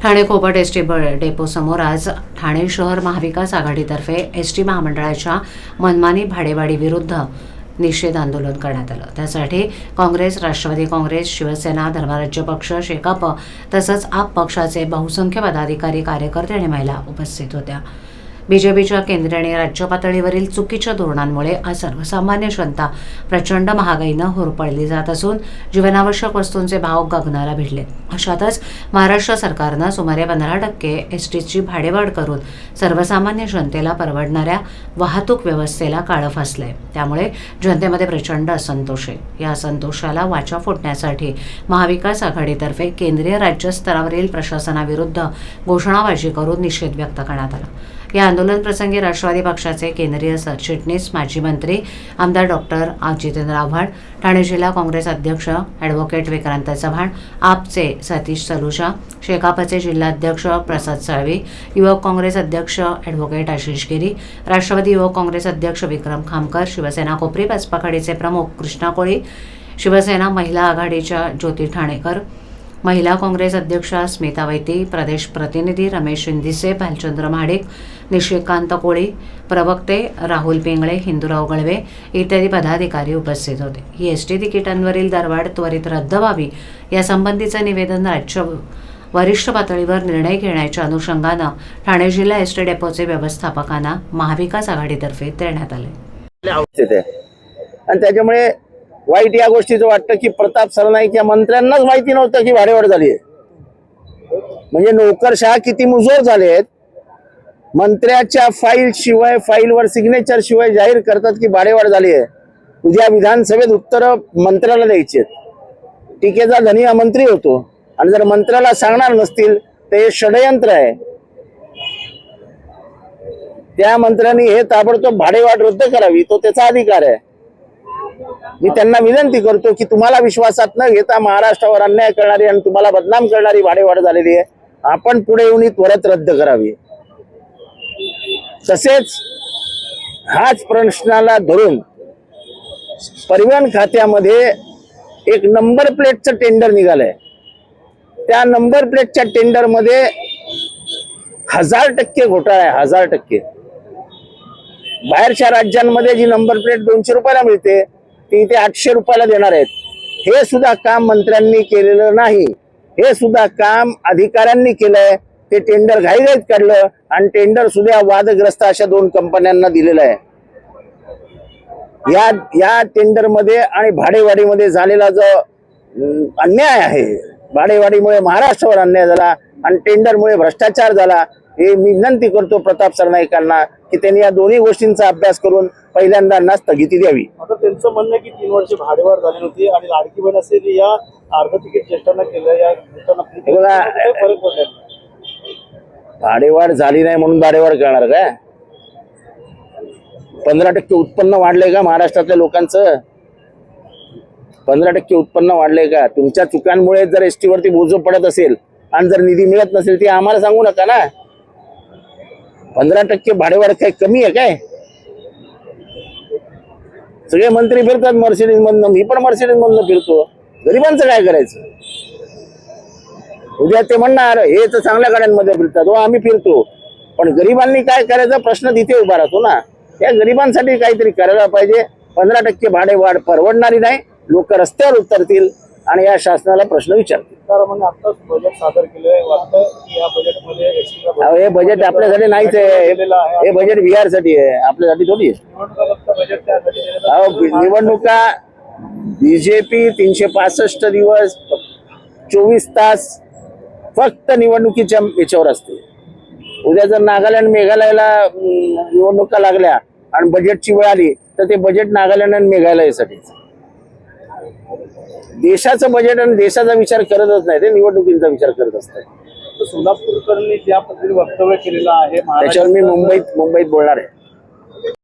Thane कोपट ST depot समोर आज ठाणे शहर महाविकास आघाडीतर्फे एसटी महामंडळाच्या मनमानी भाडेवाढी विरुद्ध निषेध आंदोलन करण्यात आलं। त्यासाठी काँग्रेस, राष्ट्रवादी काँग्रेस, शिवसेना, धर्मराज्य पक्ष, शेकाप तसंच आप पक्षाचे बहुसंख्य पदाधिकारी, कार्यकर्ते आणि महिला उपस्थित होत्या। बीजेपीच्या केंद्रीय आणि राज्य पातळीवरील चुकीच्या धोरणांमुळे आज सर्वसामान्य जनता प्रचंड महागाईनं होरपळली जात असून जीवनावश्यक वस्तूंचे भाव गगनाला भिडले। अशातच महाराष्ट्र सरकारनं सुमारे 15% एसटीची भाडेवाढ करून सर्वसामान्य जनतेला परवडणाऱ्या वाहतूक व्यवस्थेला काळं फासलंय। त्यामुळे जनतेमध्ये प्रचंड असंतोष आहे। या असंतोषाला वाचा फोडण्यासाठी महाविकास आघाडीतर्फे केंद्रीय राज्य स्तरावरील प्रशासनाविरुद्ध घोषणाबाजी करून निषेध व्यक्त करण्यात आला। या आंदोलन प्रसंगी राष्ट्रवादी पक्षाचे केंद्रीय सरचिटणीस, माजी मंत्री आमदार डॉक्टर जितेंद्र आव्हाड, ठाणे जिल्हा काँग्रेस अध्यक्ष ॲडव्होकेट विक्रांत चव्हाण, आपचे सतीश सलुजा, शेकापचे जिल्हाध्यक्ष प्रसाद साळवी, युवक काँग्रेस अध्यक्ष ॲडव्होकेट आशिष गिरी, राष्ट्रवादी युवक काँग्रेस अध्यक्ष विक्रम खामकर, शिवसेना कोपरी बसपाखाडीचे प्रमुख कृष्णा कोळी, शिवसेना महिला आघाडीच्या ज्योती ठाणेकर, महिला काँग्रेस अध्यक्षा स्मिता वैती, प्रदेश प्रतिनिधी रमेश इंदिसे, भालचंद्र महाडिक, निशिकांत कोळी, प्रवक्ते राहुल पिंगळे, हिंदूराव गळवे इत्यादी पदाधिकारी उपस्थित होते। ही एसटी तिकिटांवरील दरवाढ त्वरित रद्द व्हावी यासंबंधीचं निवेदन राज्य वरिष्ठ पातळीवर निर्णय घेण्याच्या अनुषंगानं ठाणे जिल्हा एसटी डेपोचे व्यवस्थापकांना महाविकास आघाडीतर्फे देण्यात आले। आणि त्याच्यामुळे वाईट या गोष्टीचं वाटतं की प्रताप सरनाईक या मंत्र्यांनाच माहिती नव्हतं की भाडेवाढ झाली आहे। म्हणजे नोकरशहा किती मुजोर झालेत, मंत्र्याच्या फाईलवर सिग्नेचर शिवाय जाहीर करतात की भाडेवाढ झाली आहे। उद्या विधानसभेत उत्तर मंत्र्याला द्यायची आहेत। टीकेचा धनी हा मंत्री होतो आणि जर मंत्र्याला सांगणार नसतील तर हे षडयंत्र आहे। त्या मंत्र्यांनी हे ताबडतोब भाडेवाढ रद्द करावी, तो त्याचा अधिकार आहे। मी त्यांना विनंती करतो की तुम्हाला विश्वासात न घेता महाराष्ट्रावर अन्याय करणारी आणि तुम्हाला बदनाम करणारी भाडेवाढ झालेली आहे, आपण पुढे येऊन त्वरित रद्द करावी। तसेच हाच प्रश्नाला धरून परिवहन खात्यामध्ये एक नंबर प्लेटचं टेंडर निघालंय। त्या नंबर प्लेटच्या टेंडर मध्ये 1000% घोटाळा आहे। 1000%। बाहेरच्या राज्यांमध्ये जी नंबर प्लेट 200 रुपयाला मिळते ती इथे 800 रुपयाला देणार आहेत। हे सुद्धा काम मंत्र्यांनी केलेलं नाही, हे सुद्धा काम अधिकाऱ्यांनी केलंय। ते टेंडर घाईघाईत काढलं आणि टेंडर सुद्धा वादग्रस्त अशा 2 कंपन्यांना दिलेलं आहे। या टेंडर मध्ये आणि भाडेवाढीमध्ये झालेला जो अन्याय आहे, भाडेवाढीमुळे महाराष्ट्रावर अन्याय झाला आणि टेंडरमुळे भ्रष्टाचार झाला, हे मी विनंती करतो प्रताप सरनाईकांना की त्यांनी या दोन्ही गोष्टींचा अभ्यास करून पहिल्यांदा स्थगिती द्यावी। आता त्यांचं म्हणणं की 3 वर्ष भाडेवाढ झाली होती आणि लाडकी बहीण असेल या अर्ध तिकीट ज्येष्ठांना केलं, या फरक पडला। भाडेवाढ झाली नाही म्हणून भाडेवाढ करणार काय? 15% उत्पन्न वाढलंय का महाराष्ट्रातल्या लोकांचं? 15% उत्पन्न वाढलंय का? तुमच्या चुकांमुळे जर एसटी वरती बोज पडत असेल आणि जर निधी मिळत नसेल ती आम्हाला सांगू नका ना। 15% भाडेवाढ काय कमी आहे काय? सगळे मंत्री फिरतात मर्सिडीज मधनं, मी पण मर्सिडीज मधनं फिरतो। गरिबांचं काय करायचं? उद्या ते म्हणणार हे तर चांगल्या गाड्यांमध्ये फिरतात, हो आम्ही फिरतो, पण गरिबांनी काय करायचा प्रश्न तिथे उभा राहतो ना। त्या गरिबांसाठी काहीतरी करायला पाहिजे। 15% भाडेवाढ परवडणारी नाही, लोक रस्त्यावर उतरतील आणि या शासनाला प्रश्न विचारतील। आताच बजेट सादर केलंय, वाटतं की या बजेटमध्ये हे बजेट आपल्यासाठी नाहीच आहे, हे बजेट बिहारसाठी आहे, आपल्यासाठी थोडी आहे। निवडणुका बीजेपी 365 दिवस 24 तास फक्त निवडणुकीच्या याच्यावर असते। उद्या जर नागालँड, मेघालयाला निवडणुका लागल्या आणि बजेटची वेळ आली तर ते बजेट नागालँड आणि मेघालयासाठी। देशाचं बजेट आणि देशाचा विचार करतच नाही, ते निवडणुकीचा विचार करत असतात। सोलापूरकरांनी ज्या पद्धतीने वक्तव्य केलेलं आहे त्याच्यावर मी मुंबईत बोलणार आहे।